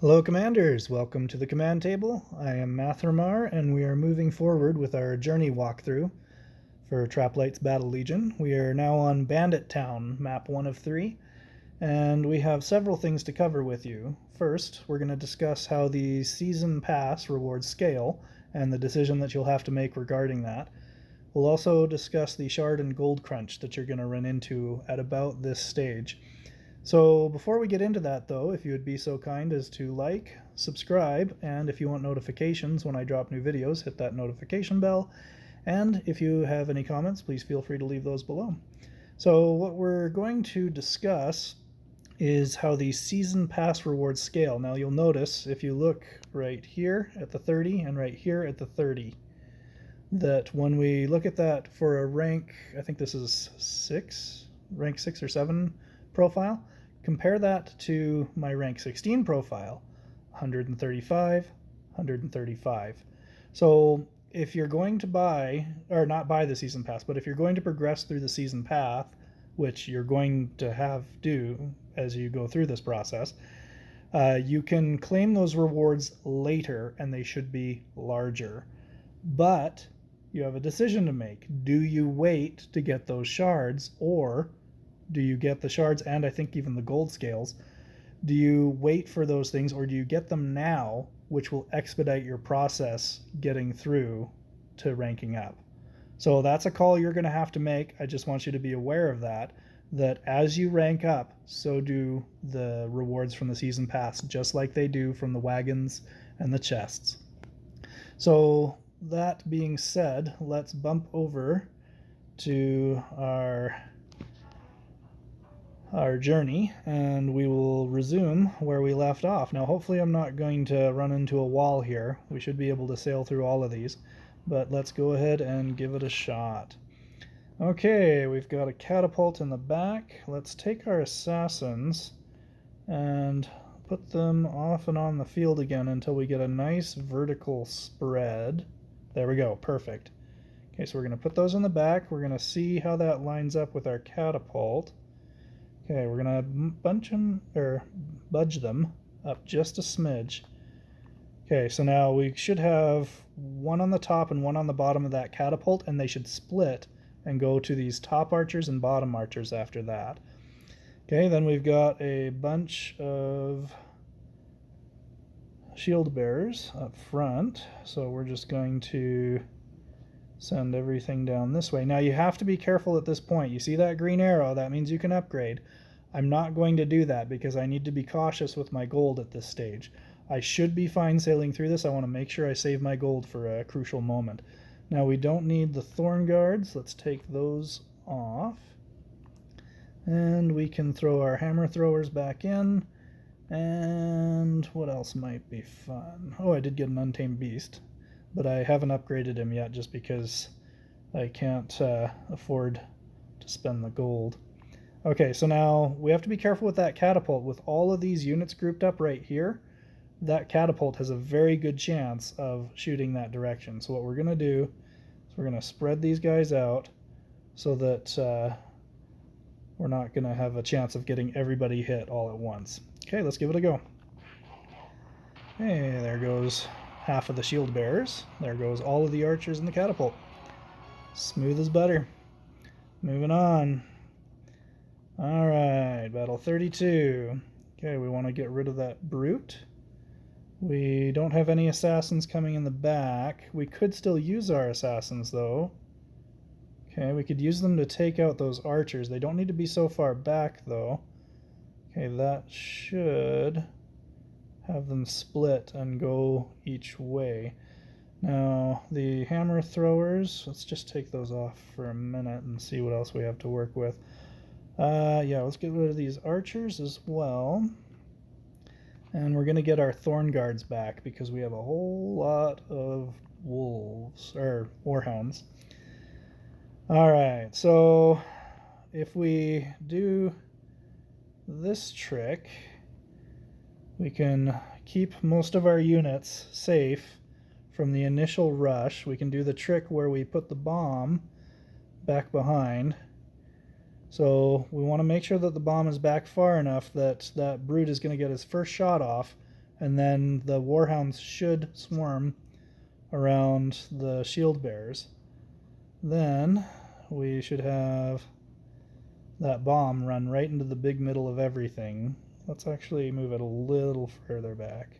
Hello Commanders, welcome to the command table. I am Mathermar and we are moving forward with our journey walkthrough for Traplight's Battle Legion. We are now on Bandit Town, map 1 of 3, and we have several things to cover with you. First, we're going to discuss how the Season Pass rewards scale and the decision that you'll have to make regarding that. We'll also discuss the Shard and Gold Crunch that you're going to run into at about this stage. So before we get into that though, if you would be so kind as to like, subscribe, and if you want notifications when I drop new videos, hit that notification bell. And if you have any comments, please feel free to leave those below. So what we're going to discuss is how the Season Pass rewards scale. Now you'll notice if you look right here at the 30 and right here at the 30, that when we look at that for a rank, I think this is rank 6 or 7 profile, compare that to my rank 16 profile, 135, 135. So if you're going to buy, or not buy the season pass, but if you're going to progress through the season path, which you're going to have do as you go through this process, you can claim those rewards later and they should be larger. But you have a decision to make. Do you wait to get those shards, or do you get the shards and I think even the gold scales? Do you wait for those things, or do you get them now, which will expedite your process getting through to ranking up? So that's a call you're going to have to make. I just want you to be aware of that as you rank up, so do the rewards from the season pass, just like they do from the wagons and the chests. So that being said, let's bump over to our journey and we will resume where we left off. Now hopefully I'm not going to run into a wall here. We should be able to sail through all of these, but let's go ahead and give it a shot. Okay, we've got a catapult in the back. Let's take our assassins and put them off and on the field again until we get a nice vertical spread. There we go, perfect. Okay, so we're going to put those in the back. We're going to see how that lines up with our catapult. Okay, we're going to budge them up just a smidge. Okay, so now we should have one on the top and one on the bottom of that catapult, and they should split and go to these top archers and bottom archers after that. Okay, then we've got a bunch of shield bearers up front, so we're just going to send everything down this way. Now you have to be careful at this point. You see that green arrow? That means you can upgrade. I'm not going to do that because I need to be cautious with my gold at this stage. I should be fine sailing through this. I want to make sure I save my gold for a crucial moment. Now we don't need the thorn guards. Let's take those off. And we can throw our hammer throwers back in. And what else might be fun? Oh, I did get an untamed beast, but I haven't upgraded him yet just because I can't afford to spend the gold. Okay, so now we have to be careful with that catapult. With all of these units grouped up right here, that catapult has a very good chance of shooting that direction. So what we're going to do is we're going to spread these guys out so that we're not going to have a chance of getting everybody hit all at once. Okay, let's give it a go. Hey, there goes half of the shield bearers. There goes all of the archers in the catapult. Smooth as butter. Moving on. Alright, battle 32. Okay, we want to get rid of that brute. We don't have any assassins coming in the back. We could still use our assassins though. Okay, we could use them to take out those archers. They don't need to be so far back though. Okay, that should have them split and go each way. Now, the hammer throwers, let's just take those off for a minute and see what else we have to work with. Yeah, let's get rid of these archers as well. And we're going to get our thorn guards back because we have a whole lot of wolves, or warhounds. Alright, so if we do this trick, we can keep most of our units safe from the initial rush. We can do the trick where we put the bomb back behind. So we want to make sure that the bomb is back far enough that that brute is going to get his first shot off and then the warhounds should swarm around the shield bearers. Then we should have that bomb run right into the big middle of everything. Let's actually move it a little further back.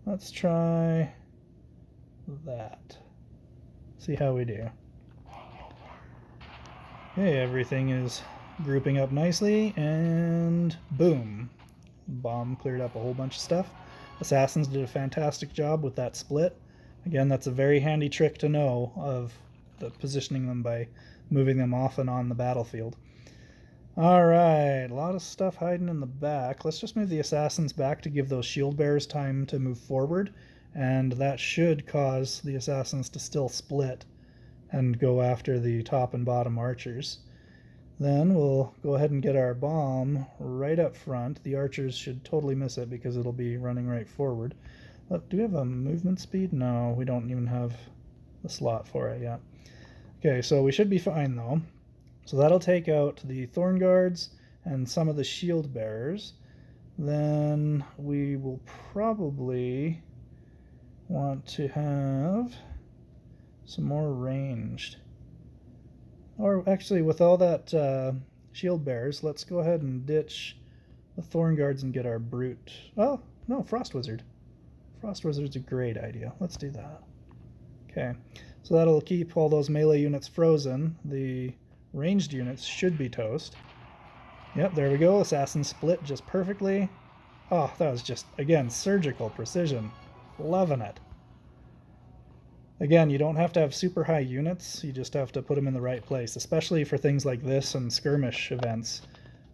Let's try that. See how we do. Okay, everything is grouping up nicely, and boom. Bomb cleared up a whole bunch of stuff. Assassins did a fantastic job with that split. Again, that's a very handy trick to know of positioning them by moving them off and on the battlefield. Alright, a lot of stuff hiding in the back. Let's just move the assassins back to give those shield bearers time to move forward, and that should cause the assassins to still split and go after the top and bottom archers. Then we'll go ahead and get our bomb right up front. The archers should totally miss it because it'll be running right forward. Do we have a movement speed? No, we don't even have the slot for it yet. Okay, so we should be fine though. So that'll take out the thorn guards and some of the shield bearers. Then we will probably want to have some more ranged. Or actually, with all that shield bearers, let's go ahead and ditch the thorn guards and get our brute. Oh, no, frost wizard. Frost wizard's a great idea. Let's do that. Okay, so that'll keep all those melee units frozen. The ranged units should be toast. Yep, there we go. Assassin split just perfectly. Oh, that was just, again, surgical precision. Loving it. Again, you don't have to have super high units, you just have to put them in the right place, especially for things like this and skirmish events.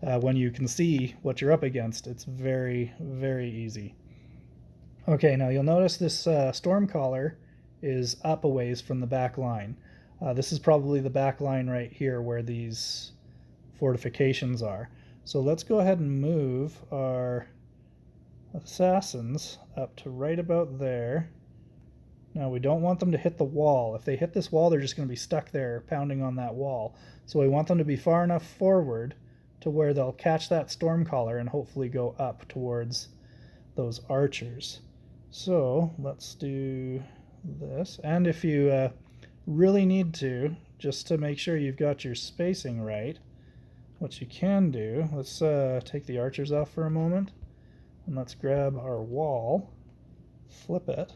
When you can see what you're up against, it's very, very easy. Okay, now you'll notice this Stormcaller is up a ways from the back line. This is probably the back line right here where these fortifications are. So let's go ahead and move our assassins up to right about there. Now we don't want them to hit the wall. If they hit this wall, they're just going to be stuck there pounding on that wall. So we want them to be far enough forward to where they'll catch that Stormcaller and hopefully go up towards those archers. So let's do this. And if you really need to, just to make sure you've got your spacing right, what you can do, let's take the archers off for a moment, and let's grab our wall, flip it.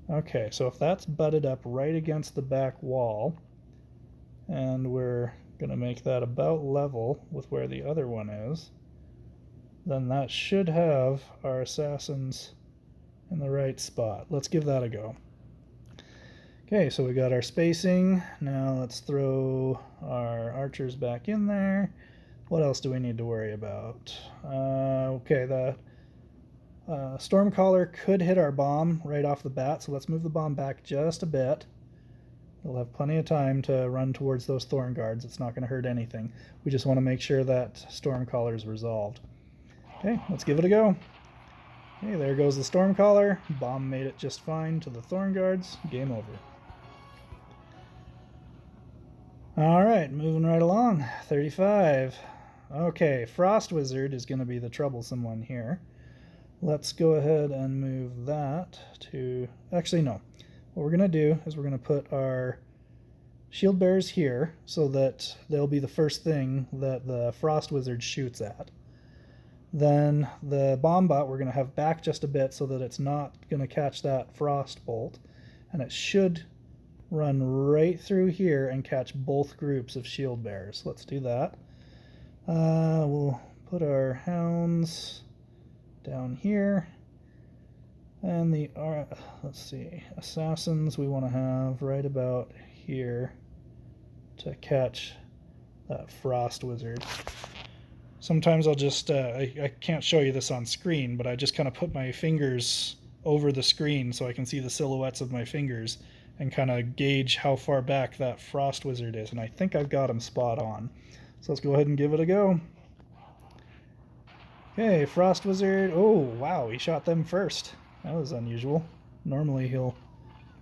Okay, so if that's butted up right against the back wall, and we're going to make that about level with where the other one is, then that should have our assassins in the right spot. Let's give that a go. Okay, so we got our spacing. Now let's throw our archers back in there. What else do we need to worry about? Okay, the Stormcaller could hit our bomb right off the bat, so let's move the bomb back just a bit. We'll have plenty of time to run towards those Thorn Guards. It's not going to hurt anything. We just want to make sure that Stormcaller is resolved. Okay, let's give it a go. Okay, there goes the Stormcaller. Bomb made it just fine to the Thorn Guards. Game over. Alright, moving right along. 35. Okay, Frost Wizard is going to be the troublesome one here. Let's go ahead and move that to... Actually, no. What we're going to do is we're going to put our shield bearers here so that they'll be the first thing that the Frost Wizard shoots at. Then the bomb bot we're going to have back just a bit so that it's not going to catch that frost bolt. And it should run right through here and catch both groups of shield bearers. Let's do that. We'll put our hounds down here. And the, let's see, assassins we want to have right about here to catch that Frost Wizard. Sometimes I'll just, I can't show you this on screen, but I just kind of put my fingers over the screen so I can see the silhouettes of my fingers and kind of gauge how far back that Frost Wizard is. And I think I've got him spot on. So let's go ahead and give it a go. Okay, Frost Wizard. Oh, wow, he shot them first. That was unusual. Normally he'll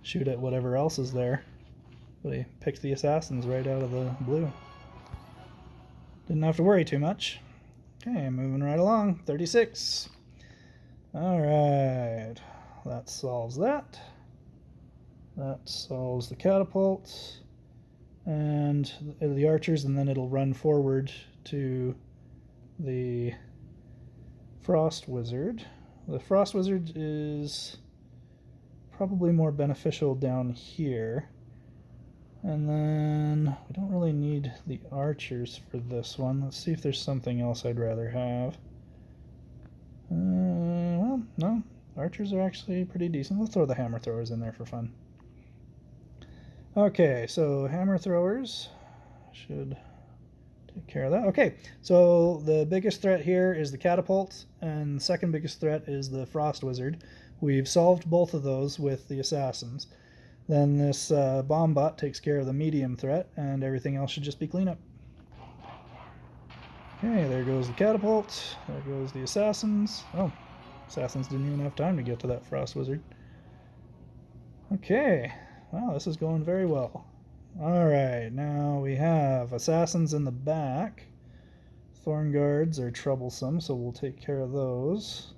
shoot at whatever else is there. But he picked the assassins right out of the blue. Didn't have to worry too much. Okay, moving right along. 36. Alright, that solves that. That solves the catapults and the archers, and then it'll run forward to the Frost Wizard. The Frost Wizard is probably more beneficial down here. And then we don't really need the archers for this one. Let's see if there's something else I'd rather have. Well, no. Archers are actually pretty decent. Let's throw the hammer throwers in there for fun. Okay, so hammer throwers should take care of that. Okay, so the biggest threat here is the catapult, and the second biggest threat is the Frost Wizard. We've solved both of those with the assassins. Then this bomb bot takes care of the medium threat, and everything else should just be cleanup. Okay, there goes the catapult. There goes the assassins. Oh, assassins didn't even have time to get to that Frost Wizard. Okay, wow, this is going very well. Alright, now we have assassins in the back. Thorn guards are troublesome, so we'll take care of those.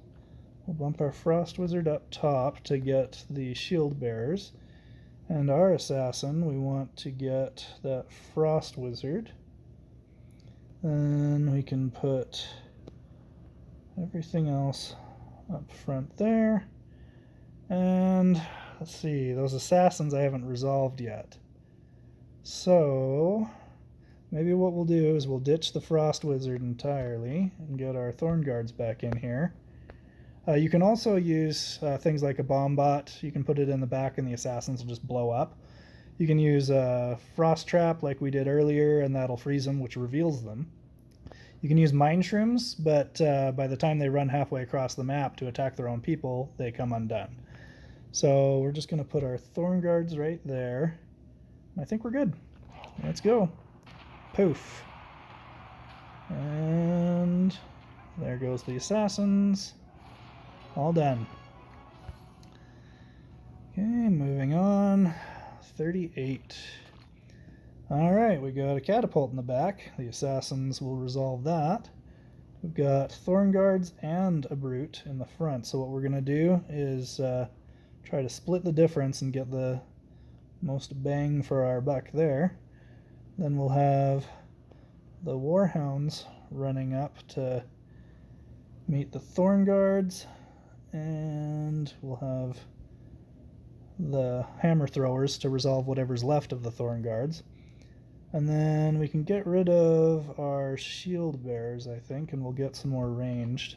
We'll bump our Frost Wizard up top to get the shield bearers. And our assassin, we want to get that Frost Wizard. Then we can put everything else up front there. And let's see, those assassins I haven't resolved yet. So maybe what we'll do is we'll ditch the Frost Wizard entirely and get our Thorn Guards back in here. You can also use things like a bomb bot. You can put it in the back and the assassins will just blow up. You can use a frost trap like we did earlier, and that'll freeze them, which reveals them. You can use mine shrooms, but by the time they run halfway across the map to attack their own people, they come undone. So we're just going to put our Thorn Guards right there. I think we're good. Let's go. Poof. And there goes the assassins. All done. Okay, moving on. 38. Alright, we got a catapult in the back. The assassins will resolve that. We've got Thorn Guards and a Brute in the front. So what we're going to do is try to split the difference and get the most bang for our buck there. Then we'll have the Warhounds running up to meet the Thorn Guards. And we'll have the hammer throwers to resolve whatever's left of the Thorn Guards. And then we can get rid of our shield bearers, I think, and we'll get some more ranged.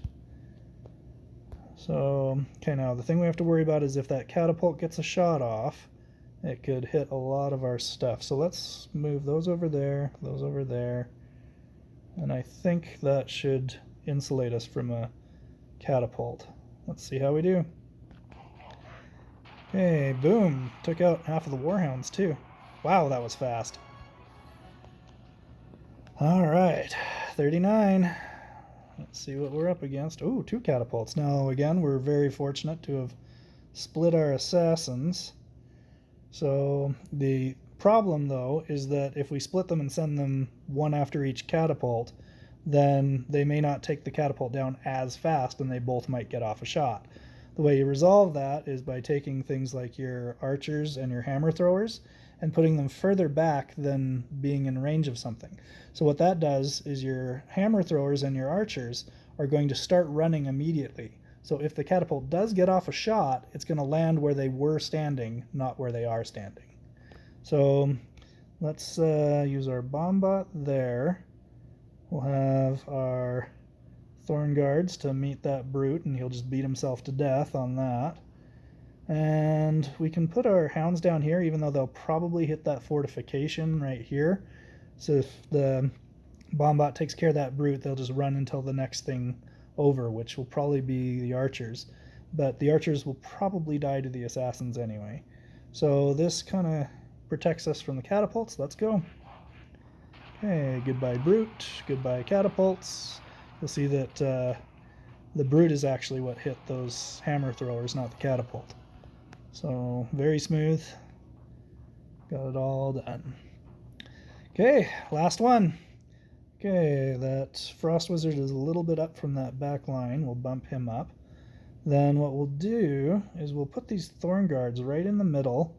So, okay, now the thing we have to worry about is if that catapult gets a shot off, it could hit a lot of our stuff. So let's move those over there, and I think that should insulate us from a catapult. Let's see how we do. Okay, boom. Took out half of the Warhounds, too. Wow, that was fast. Alright, 39. Let's see what we're up against. Ooh, 2 catapults. Now, again, we're very fortunate to have split our assassins. So, the problem, though, is that if we split them and send them one after each catapult, then they may not take the catapult down as fast and they both might get off a shot. The way you resolve that is by taking things like your archers and your hammer throwers and putting them further back than being in range of something. So what that does is your hammer throwers and your archers are going to start running immediately. So if the catapult does get off a shot, it's going to land where they were standing, not where they are standing. So let's use our bomb bot there. We'll have our Thorn Guards to meet that Brute, and he'll just beat himself to death on that. And we can put our hounds down here, even though they'll probably hit that fortification right here. So if the Bombot takes care of that Brute, they'll just run until the next thing over, which will probably be the archers. But the archers will probably die to the assassins anyway. So this kind of protects us from the catapults. Let's go. Okay, goodbye Brute, goodbye catapults. You'll see that the Brute is actually what hit those hammer throwers, not the catapult. So, very smooth. Got it all done. Okay, last one. Okay, that Frost Wizard is a little bit up from that back line. We'll bump him up. Then what we'll do is we'll put these thorn guards right in the middle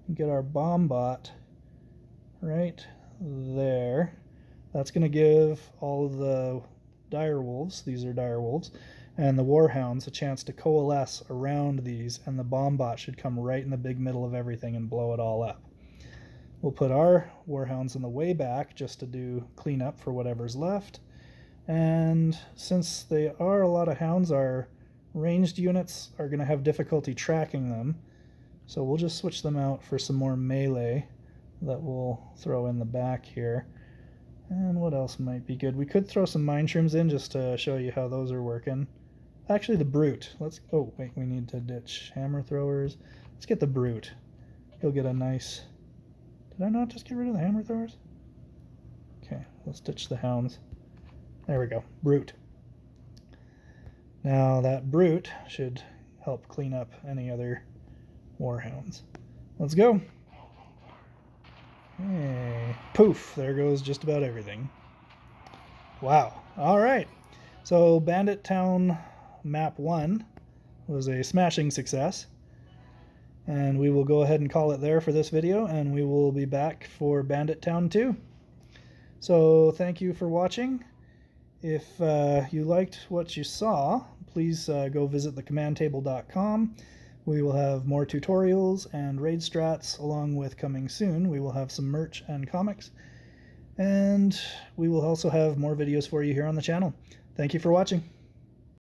and get our bomb bot right there. That's going to give all of the dire wolves, these are dire wolves, and the warhounds a chance to coalesce around these, and the bomb bot should come right in the big middle of everything and blow it all up. We'll put our warhounds in the way back just to do cleanup for whatever's left. And since they are a lot of hounds, our ranged units are going to have difficulty tracking them. So we'll just switch them out for some more melee that we'll throw in the back here. And what else might be good? We could throw some mine shrooms in just to show you how those are working. Actually, the brute. Oh, wait, we need to ditch hammer throwers. Let's get the brute. He'll get a nice... Did I not just get rid of the hammer throwers? Okay, let's ditch the hounds. There we go. Brute. Now that brute should help clean up any other warhounds. Let's go. Hey, poof, there goes just about everything. Wow. All right. So Bandit Town Map 1 was a smashing success. And we will go ahead and call it there for this video, and we will be back for Bandit Town 2. So thank you for watching. If you liked what you saw, please go visit thecommandtable.com. We will have more tutorials and raid strats, along with coming soon. We will have some merch and comics. And we will also have more videos for you here on the channel. Thank you for watching.